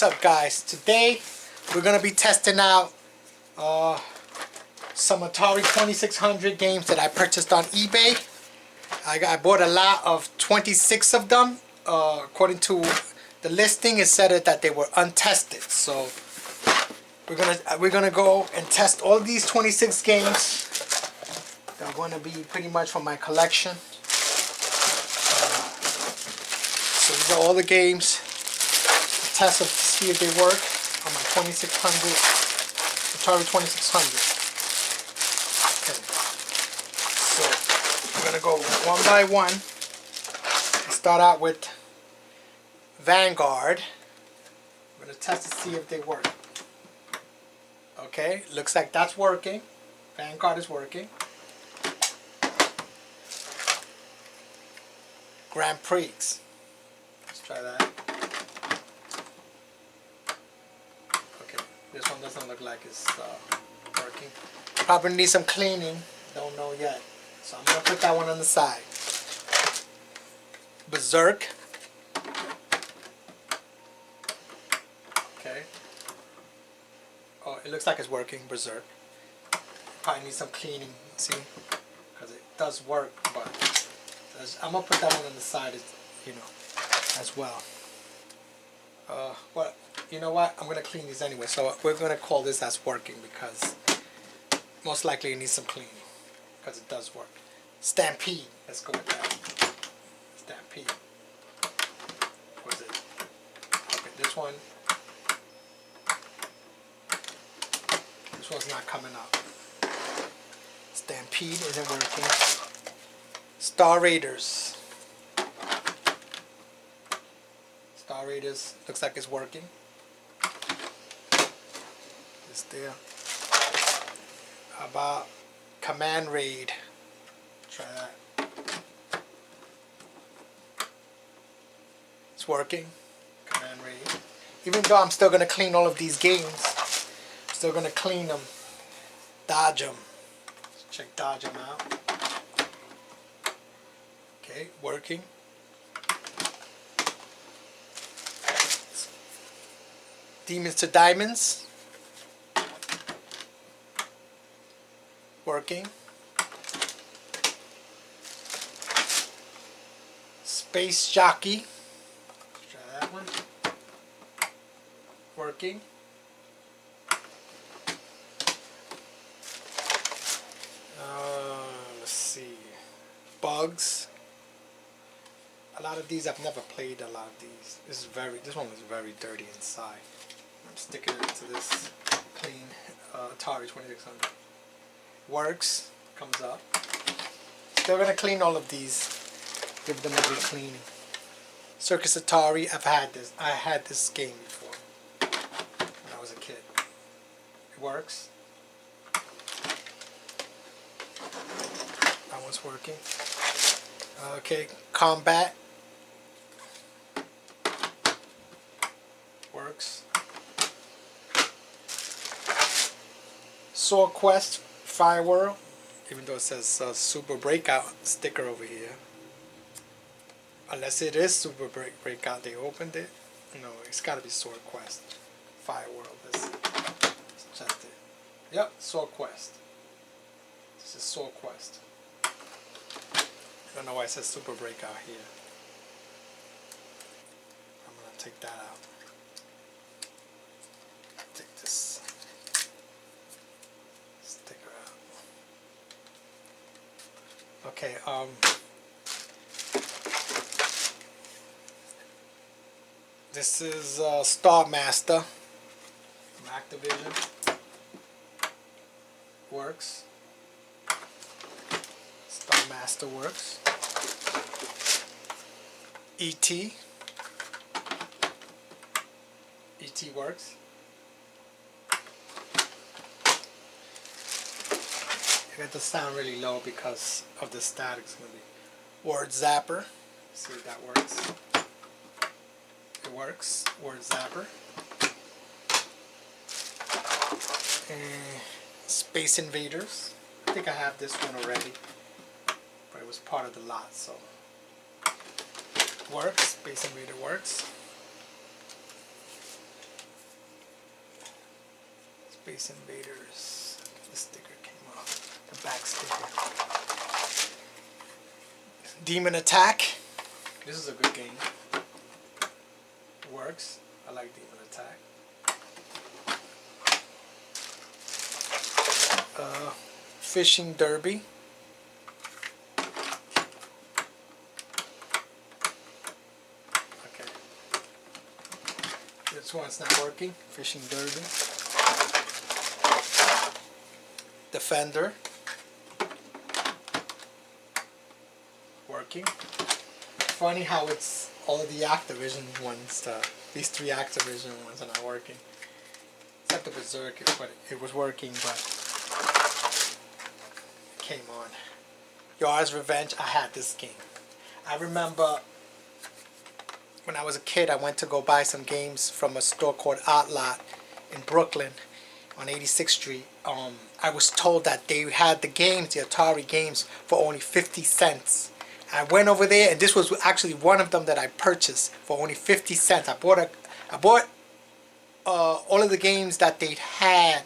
What's up, guys? Today we're gonna be testing out some Atari 2600 games that I purchased on eBay. I bought a lot of 26 of them. According to the listing, it said that they were untested. So we're gonna go and test all these 26 games. They're gonna be pretty much from my collection. So these are all the games. Test to see if they work on my 2600 Atari 2600. Okay. So we're gonna go one by one. Start out with Vanguard. I'm gonna test to see if they work. Okay, looks like that's working. Vanguard is working. Grand Prix. Let's try that. This one doesn't look like it's working. Probably need some cleaning. Don't know yet. So I'm going to put that one on the side. Berserk. Okay. Oh, it looks like it's working. Berserk. Probably need some cleaning. See? Because it does work. But I'm going to put that one on the side, as well. Well, you know what? I'm going to clean these anyway. So we're going to call this as working because most likely it needs some cleaning because it does work. Stampede. Let's go with that. Stampede. What is it? Okay, this one. This one's not coming up. Stampede isn't working. Star Raiders. Star Raiders looks like it's working. It's there. How about Command Raid? Try that. It's working. Command Raid. Even though I'm still going to clean all of these games, I'm still going to clean them. Dodge them. Let's check Dodge them out. Okay, working. Demons to Diamonds. Working. Space Jockey. Try that one. Working. Let's see. Bugs. A lot of these I've never played. A lot of these. This one was very dirty inside. I'm sticking it to this clean Atari 2600. Works, comes up. Still gonna clean all of these. Give them a good cleaning. Circus Atari, I had this game before when I was a kid. It works. That one's working. Okay, Combat. Works. Sword Quest, Fire World, even though it says Super Breakout sticker over here. Unless it is Super Breakout, they opened it. No, it's got to be Sword Quest, Fire World. Let's test it. Yep, Sword Quest. This is Sword Quest. I don't know why it says Super Breakout here. I'm going to take that out. Take this sticker out. Okay, this is Star Master from Activision. Works. Star Master works. E.T. E.T. works. I got the sound really low because of the static. It's going to be Word Zapper. See if that works. It works. Word Zapper. And Space Invaders. I think I have this one already, but it was part of the lot, so works. Space Invader works. Space Invaders. The sticker came off. The back sticker. Demon Attack. This is a good game. Works. I like Demon Attack. Fishing Derby. Okay. This one's not working. Fishing Derby. Defender. Working. Funny how it's all of the Activision ones, these 3 Activision ones are not working. Except the Berserker, but it was working, but it came on. Yar's Revenge, I had this game. I remember when I was a kid, I went to go buy some games from a store called Outlot in Brooklyn on 86th Street. I was told that they had the games, the Atari games, for only 50 cents. I went over there, and this was actually one of them that I purchased for only 50 cents. I bought all of the games that they had.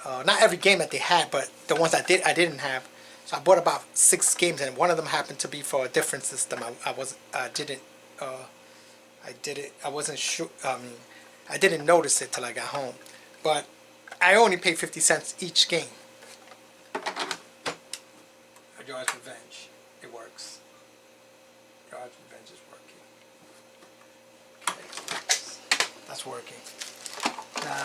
Not every game that they had, but the ones I didn't have. So I bought about 6 games, and one of them happened to be for a different system. I wasn't sure. I didn't notice it till I got home, but I only paid 50 cents each game. Yar's Revenge. It works. Yar's Revenge is working. Okay. That's working. Now,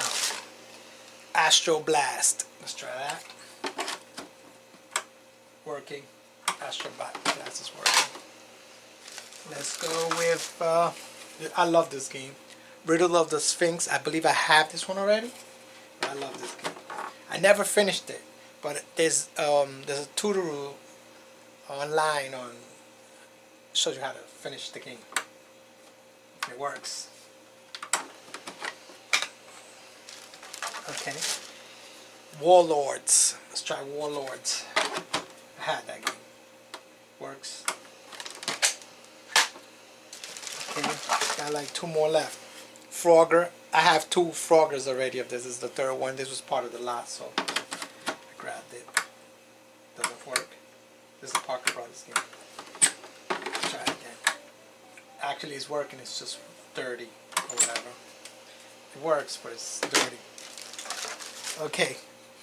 Astro Blast. Let's try that. Working. Astro Blast is working. Let's go with, I love this game. Riddle of the Sphinx. I believe I have this one already. I love this game. I never finished it, but there's a tutorial online on shows you how to finish the game. It works. Okay. Warlords. Let's try Warlords. I had that game. Works. Okay. Got like 2 more left. Frogger. I have 2 Froggers already. If this is the 3rd one, this was part of the lot, so I grabbed it. Doesn't work. This is a Parker Brothers game. Try it again. Actually, it's working. It's just dirty or whatever. It works, but it's dirty. Okay,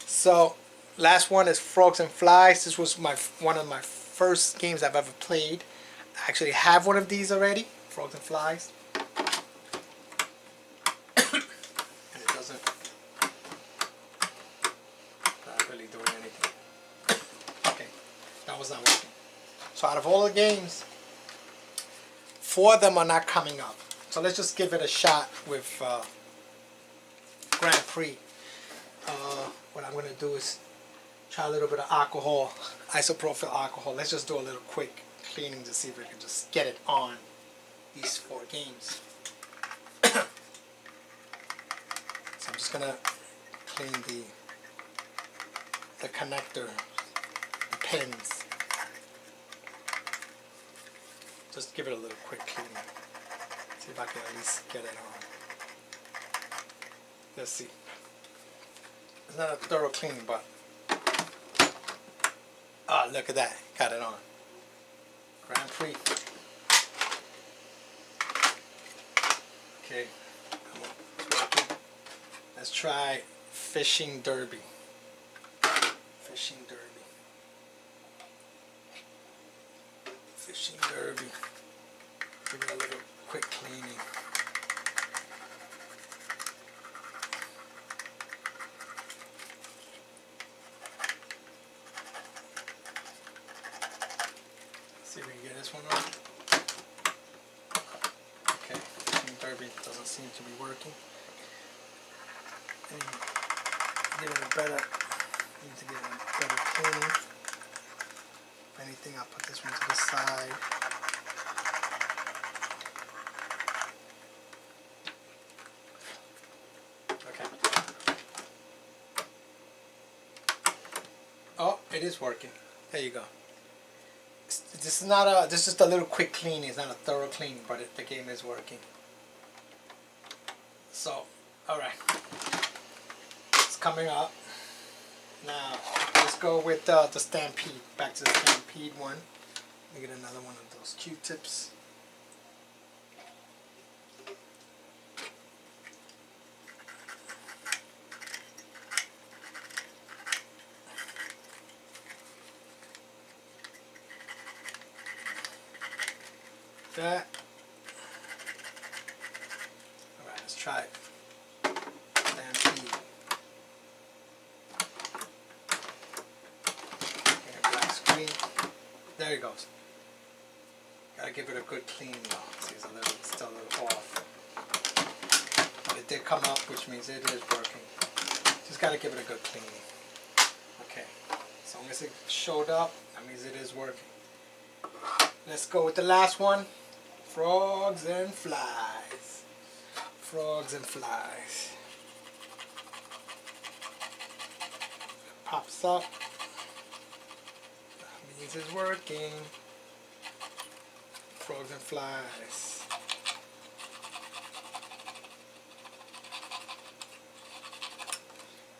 so last one is Frogs and Flies. This was one of my first games I've ever played. I actually have one of these already, Frogs and Flies. And it doesn't not really doing anything. Okay, that was not working. So out of all the games, 4 of them are not coming up. So let's just give it a shot with Grand Prix. What I'm going to do is try a little bit of alcohol, isopropyl alcohol. Let's just do a little quick cleaning to see if we can just get it on these 4 games. So I'm just going to clean the connector, the pins. Just give it a little quick cleaning. See if I can at least get it on. Let's see. It's not a thorough cleaning, but look at that. Got it on. Grand Prix. Okay. Come on. It's working. Let's try Fishing Derby. Fishing Derby. Fishing Derby. Give it a little quick cleaning. See if we can get this one on. Okay, Fishing Derby doesn't seem to be working. And give it a better, need to give it a better cleaning. If anything, I'll put this one to the side. Okay. Oh, it is working. There you go. This is not a. This is just a little quick cleaning. It's not a thorough cleaning, but the game is working. So, all right. Let's coming up. Now let's go with the Stampede. Back to the Stampede one. Let me get another one of those Q-tips. That. Alright, let's try it. Stampede. Okay, black screen. There it goes. Gotta give it a good clean though. See, it's still a little off. But it did come up, which means it is working. Just gotta give it a good cleaning. Okay. As long as it showed up, that means it is working. Let's go with the last one. Frogs and flies. Frogs and flies. Pops up. That means it's working. Frogs and flies.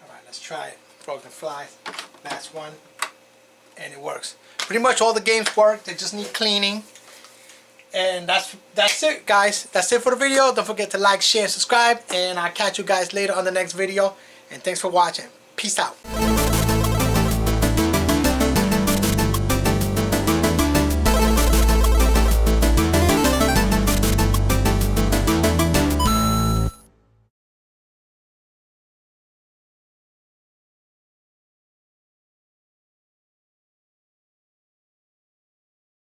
Alright, let's try it. Frogs and flies. Last one. And it works. Pretty much all the games work. They just need cleaning. And that's it, guys. That's it for the video. Don't forget to like, share, and subscribe. And I'll catch you guys later on the next video. And thanks for watching. Peace out.